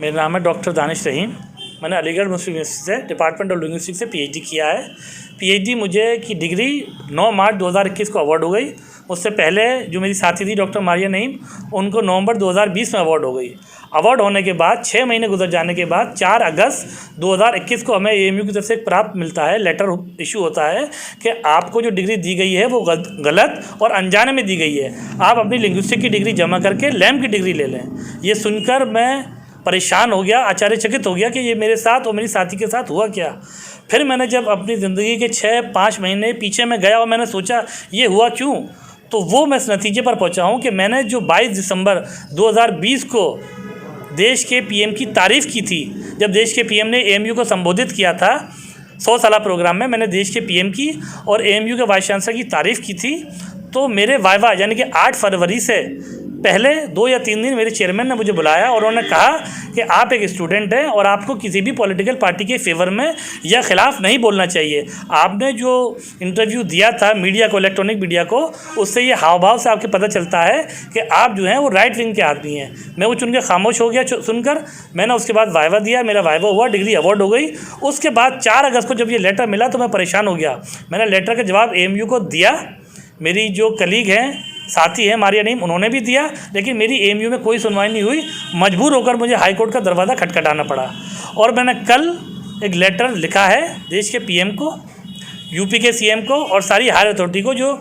मेरा नाम है डॉक्टर दानिश रहीम। मैंने अलीगढ़ मुस्लिम यूनिवर्सिटी से डिपार्टमेंट ऑफ लिंग्विस्टिक्स से पीएचडी किया है। पीएचडी मुझे की डिग्री 9 मार्च 2021 को अवार्ड हो गई। उससे पहले जो मेरी साथी थी डॉक्टर मारिया नईम, उनको नवंबर 2020 में अवार्ड हो गई। अवार्ड होने के बाद 6 महीने गुजर जाने के बाद 4 अगस्त 2021 को हमें एएमयू की तरफ से एक प्राप्त मिलता है, लेटर इशू होता है कि आपको जो डिग्री दी गई है वो गलत और अनजाने में दी गई है। आप अपनी लिंग्विस्टिक की डिग्री जमा करके लैम की डिग्री ले लें। ये सुनकर मैं परेशान हो गया, आश्चर्यचकित हो गया कि ये मेरे साथ और मेरी साथी के साथ हुआ क्या। फिर मैंने जब अपनी ज़िंदगी के 6-5 महीने पीछे में गया और मैंने सोचा ये हुआ क्यों, तो वो मैं इस नतीजे पर पहुंचा हूं कि मैंने जो 22 दिसंबर 2020 को देश के पीएम की तारीफ़ की थी, जब देश के पीएम ने एएमयू को संबोधित किया था 100 साला प्रोग्राम में, मैंने देश के पीएम की और एएमयू के वाइस चांसलर की तारीफ़ की थी। तो मेरे वाइवा यानी कि 8 फरवरी से पहले 2 या 3 दिन मेरे चेयरमैन ने मुझे बुलाया और उन्होंने कहा कि आप एक स्टूडेंट हैं और आपको किसी भी पॉलिटिकल पार्टी के फेवर में या ख़िलाफ़ नहीं बोलना चाहिए। आपने जो इंटरव्यू दिया था मीडिया को, इलेक्ट्रॉनिक मीडिया को, उससे ये हाव भाव से आपके पता चलता है कि आप जो हैं वो राइट विंग के आदमी हैं। मैं वो चुन के खामोश हो गया सुनकर। मैंने उसके बाद वाइवा दिया, मेरा वाइवा हुआ, डिग्री अवार्ड हो गई। उसके बाद 4 अगस्त को जब ये लेटर मिला तो मैं परेशान हो गया। मैंने लेटर का जवाब एएमयू को दिया, मेरी जो कलीग हैं, साथी है मारिया नईम, उन्होंने भी दिया, लेकिन मेरी एएमयू में कोई सुनवाई नहीं हुई। मजबूर होकर मुझे हाई कोर्ट का दरवाज़ा खटखटाना पड़ा और मैंने कल एक लेटर लिखा है देश के पीएम को, यूपी के सीएम को और सारी हायर अथॉरिटी को जो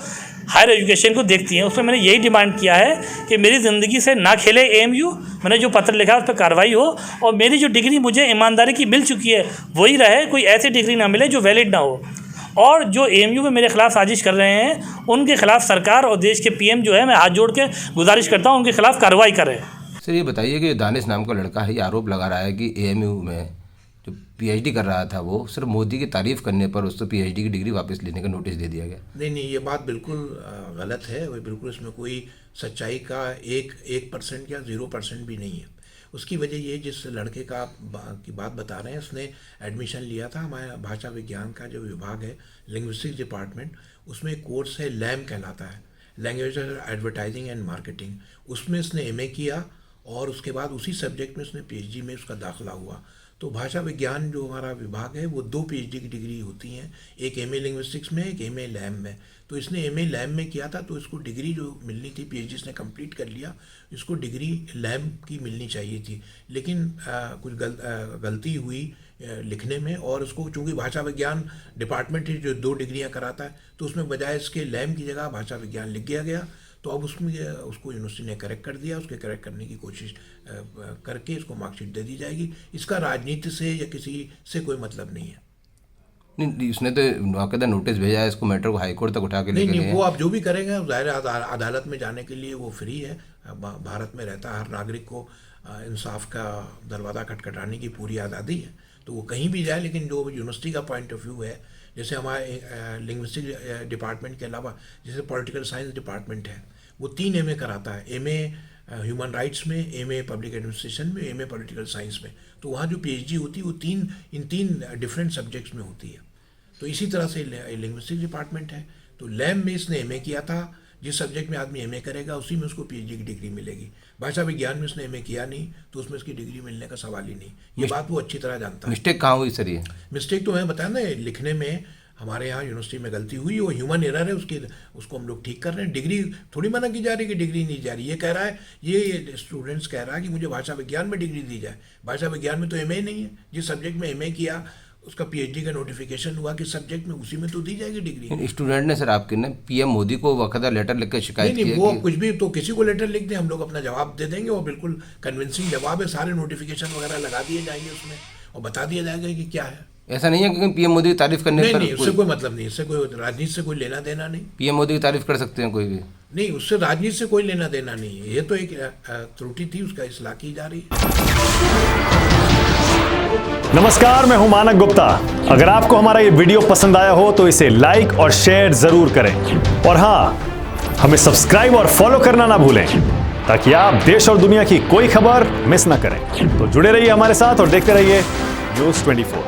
हायर एजुकेशन को देखती हैं। उसमें मैंने यही डिमांड किया है कि मेरी ज़िंदगी से ना खेले एएमयू। मैंने जो पत्र लिखा है उस पर कार्रवाई हो और मेरी जो डिग्री मुझे ईमानदारी की मिल चुकी है वही रहे, कोई ऐसी डिग्री ना मिले जो वैलिड ना हो। और जो एएमयू में मेरे खिलाफ साजिश कर रहे हैं उनके खिलाफ सरकार और देश के पीएम जो है, मैं हाथ जोड़ के गुजारिश करता हूं उनके खिलाफ कार्रवाई करें। सर ये बताइए कि दानिश नाम का लड़का है, ये आरोप लगा रहा है कि एएमयू में जो पीएचडी कर रहा था वो सिर्फ मोदी की तारीफ करने पर उसको पीएचडी की डिग्री वापस लेने का नोटिस दे दिया गया। नहीं, ये बात बिल्कुल गलत है। वो बिल्कुल इसमें कोई सच्चाई का 1% या 0% भी नहीं है। उसकी वजह ये, जिस लड़के की बात बता रहे हैं, उसने एडमिशन लिया था हमारे भाषा विज्ञान का जो विभाग है, लिंग्विस्टिक्स डिपार्टमेंट, उसमें एक कोर्स है लैम कहलाता है, लैंग्वेज एडवर्टाइजिंग एंड मार्केटिंग। उसमें उसने एमए किया और उसके बाद उसी सब्जेक्ट में उसने पीएचडी में उसका दाखिला हुआ। तो भाषा विज्ञान जो हमारा विभाग है वो 2 पीएचडी की डिग्री होती हैं, एक एमए लिंग्विस्टिक्स में, एक एमए लैम में। तो इसने एमए लैम में किया था तो इसको डिग्री जो मिलनी थी, पीएचडी इसने कंप्लीट कर लिया, इसको डिग्री लैम की मिलनी चाहिए थी। लेकिन कुछ गलती हुई लिखने में और उसको, चूँकि भाषा विज्ञान डिपार्टमेंट है जो 2 डिग्रियाँ कराता है, तो उसमें बजाय इसके लैम की जगह भाषा विज्ञान लिख दिया गया। तो अब उसमें उसको यूनिवर्सिटी ने करेक्ट कर दिया। उसके करेक्ट करने की कोशिश करके इसको मार्कशीट दे दी जाएगी। इसका राजनीति से या किसी से कोई मतलब नहीं है। नहीं, उसने तो बाकायदा नोटिस भेजा है, इसको मैटर को हाई कोर्ट तक उठा के लेके नहीं, वो आप जो भी करेंगे, ज़ाहिर अदालत में जाने के लिए वो फ्री है। भारत में रहता हर नागरिक को इंसाफ का दरवाज़ा खटखटाने की पूरी आज़ादी है, तो वो कहीं भी जाए। लेकिन जो यूनिवर्सिटी का पॉइंट ऑफ व्यू है, जैसे हमारे लिंग्विस्टिक डिपार्टमेंट के अलावा जैसे पॉलिटिकल साइंस डिपार्टमेंट है, वो 3 एमए कराता है, एमए ह्यूमन राइट्स में, एमए पब्लिक एडमिनिस्ट्रेशन में, एमए पॉलिटिकल साइंस में। तो वहाँ जो पीएचडी होती है वो इन तीन डिफरेंट सब्जेक्ट्स में होती है। तो इसी तरह से लिंग्विस्टिक डिपार्टमेंट है। तो लैम में इसने एमए किया था, जिस सब्जेक्ट में आदमी एमए करेगा उसी में उसको पीएचडी की डिग्री मिलेगी। भाषा विज्ञान में उसने एमए किया नहीं तो उसमें उसकी डिग्री मिलने का सवाल ही नहीं। ये बात वो अच्छी तरह जानता है। मिस्टेक कहाँ हुई सर? ये मिस्टेक तो मैं बताया ना, लिखने में हमारे यहाँ यूनिवर्सिटी में गलती हुई, वो ह्यूमन एरर है, उसको हम लोग ठीक कर रहे हैं। डिग्री थोड़ी मना की जा रही कि डिग्री नहीं जा रही। ये कह रहा है, ये स्टूडेंट्स कह रहा है कि मुझे भाषा विज्ञान में डिग्री दी जाए। भाषा विज्ञान में तो एमए नहीं है। जिस सब्जेक्ट में एमए किया उसका पीएचडी का नोटिफिकेशन हुआ कि सब्जेक्ट में, उसी में तो दी जाएगी डिग्री। स्टूडेंट ने सर आपके ने पीएम मोदी को बाकायदा लेटर लिख कर शिकायत की है। वो कुछ भी तो किसी को लेटर लिख दें, हम लोग अपना जवाब दे देंगे। वो बिल्कुल कन्विंसिंग जवाब है, सारे नोटिफिकेशन वगैरह लगा दिए जाएंगे उसमें और बता दिया जाएगा कि क्या है। ऐसा नहीं है कि पीएम मोदी की तारीफ करने पर नहीं, उससे कोई मतलब नहीं, इससे कोई राजनीति से कोई लेना देना नहीं। पीएम मोदी की तारीफ कर सकते हैं कोई भी? नहीं, उससे राजनीति से कोई लेना देना नहीं है। ये तो एक त्रुटि थी, उसका इस्लाह की जा रही है। नमस्कार, मैं हूं मानक गुप्ता। अगर आपको हमारा ये वीडियो पसंद आया हो तो इसे लाइक और शेयर जरूर करें और हाँ, हमें सब्सक्राइब और फॉलो करना ना भूलें ताकि आप देश और दुनिया की कोई खबर मिस ना करें। तो जुड़े रहिए हमारे साथ और देखते रहिए न्यूज़ 24।